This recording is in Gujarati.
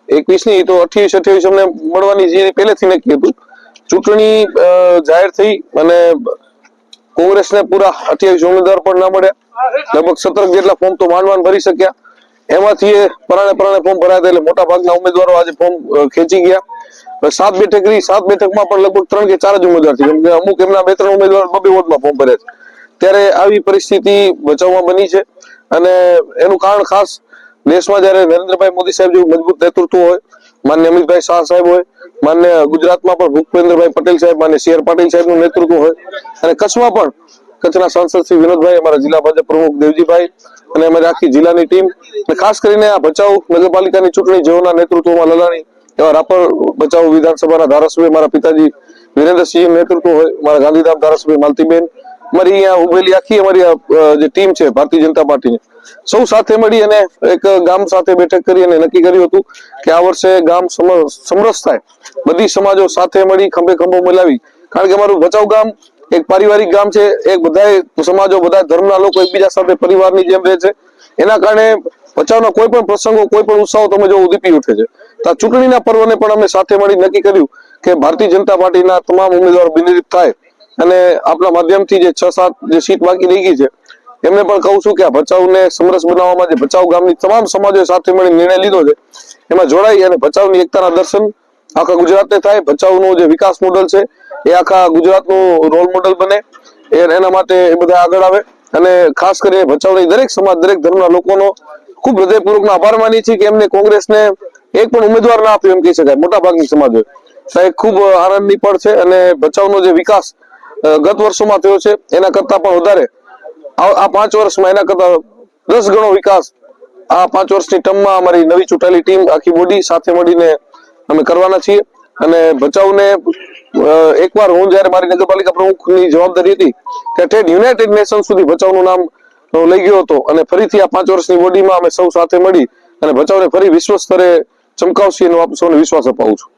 21 ની તો 28 અમને મળવાની જે પહેલેથી નક્કી હતું. ચૂંટણી જાહેર થઈ અને કોંગ્રેસને પૂરા 28 ઉમેદવાર પણ ના મળ્યા. લગભગ 17 જેટલા ફોર્મ તો માંડ ભરી શક્યા. એમાંથી પરાણે ફોર્મ ભરાયા એટલે મોટા ભાગના ઉમેદવારો આજે ફોર્મ ખેંચી ગયા. 7 બેઠક રહી, 7 બેઠકમાં પણ લગભગ 3 કે 4 જ ઉમેદવાર છે, કેમ કે અમુક એમના 2-3 ઉમેદવાર 2 વોર્ડમાં ફોર્મ ભર્યા છે. ત્યારે આવી પરિસ્થિતિ ભચાઉમાં બની છે અને એનું કારણ ખાસ દેશમાં જયારે નરેન્દ્રભાઈ મોદી સાહેબ જેવું મજબૂત નેતૃત્વ હોય, માન્ય અમિતભાઈ શાહ સાહેબ હોય, માન્ય ગુજરાતમાં પણ ભૂપેન્દ્રભાઈ પટેલ સાહેબ, માન્ય CR પાટીલ સાહેબનું નેતૃત્વ હોય અને કચ્છમાં પણ કચ્છના સાંસદ શ્રી વિનોદભાઈ, અમારા જિલ્લા ભાજપ પ્રમુખ દેવજીભાઈ અને અમારી આખી જિલ્લાની ટીમ, ખાસ કરીને આ ભચાઉ નગરપાલિકાની ચૂંટણી જેઓના નેતૃત્વમાં લડાણી એવા રાપર ભચાઉ વિધાનસભાના ધારાસભ્ય મારા પિતાજી વિરેન્દ્રસિંહ નેતૃત્વ હોય, મારા ગાંધીધામ ધારાસભ્ય માલતીબેન, અમારી અહીંયા ઉભેલી આખી અમારી જે ટીમ છે ભારતીય જનતા પાર્ટીની, સૌ સાથે મળી અને એક ગામ સાથે બેઠક કરી અને નક્કી કર્યું હતું કે આ વર્ષે ગામ સમરસ થાય, બધી સમાજો સાથે મળી ખંભે ખંભો મિલાવી, કારણ કે અમારું ભચાઉ ગામ એક પારિવારિક ગામ છે, એક બધા સમાજો બધા ધર્મના લોકો એકબીજા સાથે પરિવારની જેમ રહે છે. એના કારણે ભચાઉના કોઈ પણ પ્રસંગો, કોઈ પણ ઉત્સવો તમે જો ઉદીપી ઉઠે છે. તો આ ચૂંટણીના પર્વને પણ અમે સાથે મળી નક્કી કર્યું કે ભારતીય જનતા પાર્ટીના તમામ ઉમેદવારો બિનહરીફ થાય અને આપણા માધ્યમથી જે 6-7 જે સીટ બાકી રહી ગઈ છે એમને પણ કહું છું કે આ ભચાઉને સમરસ બનાવવામાં જે ભચાઉ ગામની તમામ સમાજોએ સાથે મળી નિર્ણય લીધો છે એમાં જોડાઈ અને ભચાઉની એકતાના દર્શન આખા ગુજરાતને થાય. ભચાઉનું જે વિકાસ મોડલ છે એ આખા ગુજરાતનું રોલ મોડલ બને, એના માટે એ બધા આગળ આવે અને ખાસ કરીને ભચાઉની દરેક સમાજ, દરેક ધર્મના લોકોનો ખૂબ હૃદયપૂર્વકનો આભાર માની છે કે એમને કોંગ્રેસને એક પણ ઉમેદવાર ના આપ્યો એમ કહી શકાય. મોટા ભાગની સમાજોએ ખૂબ આનંદની પળ છે અને ભચાઉનો જે વિકાસ ગત વર્ષોમાં થયો છે એના કરતા પણ વધારે આ 5 વર્ષમાં એના કરતા 10 ગણો વિકાસ આ 5 વર્ષની ટર્મમાં અમારી નવી ચૂંટાયેલી ટીમ આખી બોડી સાથે મળીને અમે કરવાના છીએ. અને ભચાઉને એકવાર હું જયારે મારી નગરપાલિકા પ્રમુખની જવાબદારી હતી ત્યારે ઠેઠ યુનાઇટેડ નેશન સુધી ભચાઉનું નામ લઈ ગયો હતો અને ફરીથી આ 5 વર્ષની બોડીમાં અમે સૌ સાથે મળી અને ભચાઉને ફરી વિશ્વ સ્તરે ચમકાવશી એનો આપ સૌને વિશ્વાસ અપાવું છું.